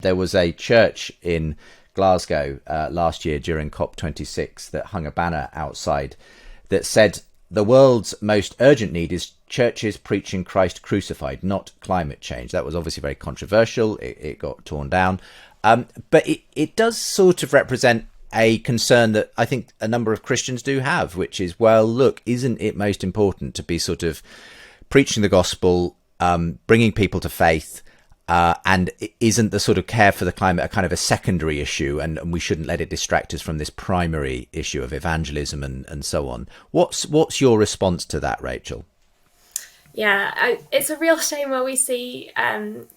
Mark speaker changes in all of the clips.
Speaker 1: There was a church in Glasgow last year during COP26 that hung a banner outside that said the world's most urgent need is churches preaching Christ crucified, not climate change. That was obviously very controversial. It got torn down. But it does sort of represent a concern that I think a number of Christians do have, which is, well, look, isn't it most important to be sort of preaching the gospel, bringing people to faith, and isn't the sort of care for the climate a kind of a secondary issue, and we shouldn't let it distract us from this primary issue of evangelism and so on? What's your response to that, Rachel?
Speaker 2: Yeah, it's a real shame where we see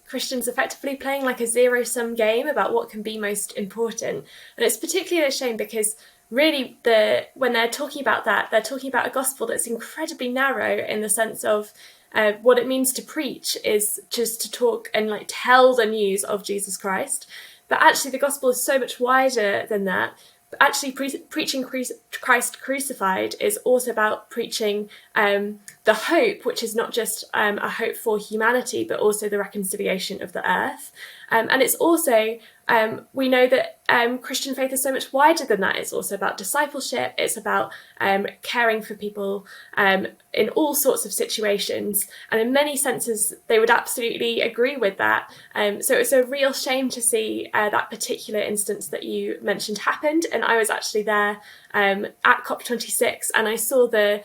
Speaker 2: Christians effectively playing like a zero-sum game about what can be most important. And it's particularly a shame because really when they're talking about that, they're talking about a gospel that's incredibly narrow in the sense of what it means to preach is just to talk and like tell the news of Jesus Christ. But actually the gospel is so much wider than that. Actually, preaching Christ crucified is also about preaching the hope, which is not just a hope for humanity, but also the reconciliation of the earth. And it's also, we know that Christian faith is so much wider than that. It's also about discipleship. It's about caring for people in all sorts of situations. And in many senses, they would absolutely agree with that. So it's a real shame to see that particular instance that you mentioned happened. And I was actually there at COP26, and I saw the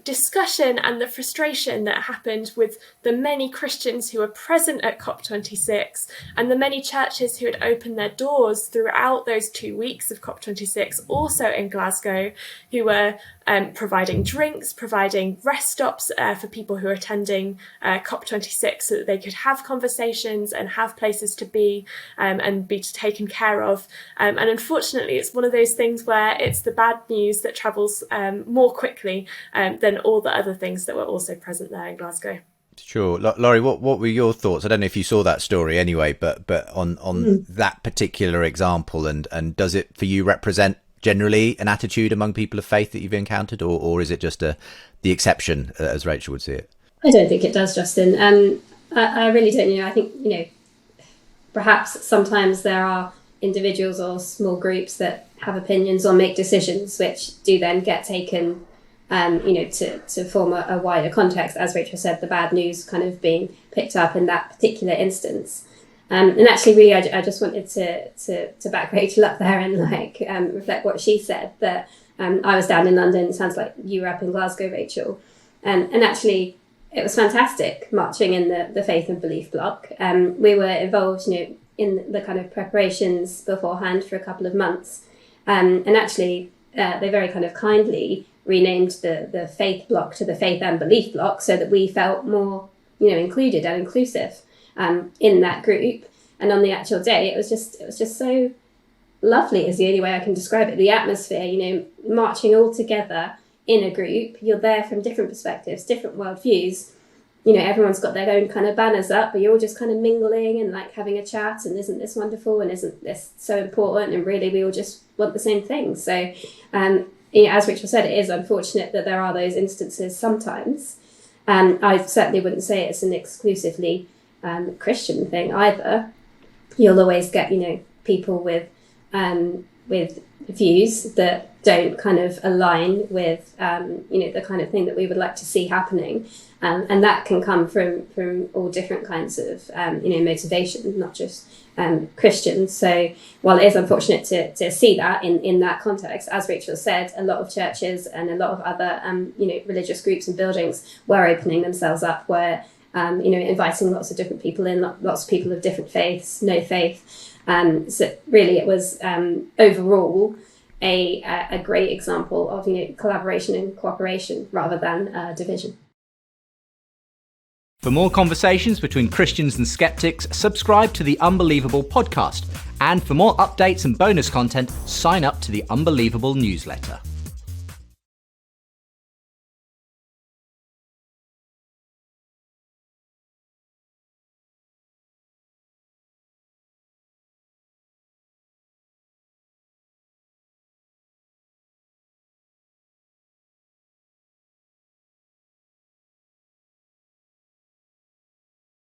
Speaker 2: discussion and the frustration that happened with the many Christians who were present at COP26 and the many churches who had opened their doors throughout those 2 weeks of COP26, also in Glasgow, who were providing drinks, providing rest stops for people who are attending COP26 so that they could have conversations and have places to be and be taken care of. And unfortunately, it's one of those things where it's the bad news that travels more quickly than all the other things that were also present there in Glasgow.
Speaker 1: Sure. Laurie, what were your thoughts? I don't know if you saw that story anyway, but on that particular example, and does it for you represent generally an attitude among people of faith that you've encountered, or is it just the exception, as Rachel would see it?
Speaker 3: I don't think it does, Justin. I really don't know. I think, perhaps sometimes there are individuals or small groups that have opinions or make decisions which do then get taken to form a wider context. As Rachel said, the bad news kind of being picked up in that particular instance. And actually, really, I just wanted to back Rachel up there and reflect what she said, that I was down in London. It sounds like you were up in Glasgow, Rachel. And actually, it was fantastic marching in the Faith and Belief block. We were involved, in the kind of preparations beforehand for a couple of months. And actually, they very kind of kindly renamed the Faith block to the Faith and Belief block so that we felt more, included and inclusive in that group. And on the actual day, it was just so lovely is the only way I can describe it. The atmosphere, marching all together in a group, you're there from different perspectives, different worldviews. Everyone's got their own kind of banners up, but you're all just kind of mingling and like having a chat, and isn't this wonderful and isn't this so important, and really we all just want the same thing. So as Rachel said, it is unfortunate that there are those instances sometimes. I certainly wouldn't say it's an exclusively Christian thing either. You'll always get, people with views that don't kind of align with, the kind of thing that we would like to see happening. And that can come from all different kinds of, motivation, not just Christians. So while it is unfortunate to see that in that context, as Rachel said, a lot of churches and a lot of other, religious groups and buildings were opening themselves up, were, inviting lots of different people in, lots of people of different faiths, no faith. So really it was overall a great example of, collaboration and cooperation rather than division.
Speaker 4: For more conversations between Christians and skeptics, subscribe to the Unbelievable podcast. And for more updates and bonus content, sign up to the Unbelievable newsletter.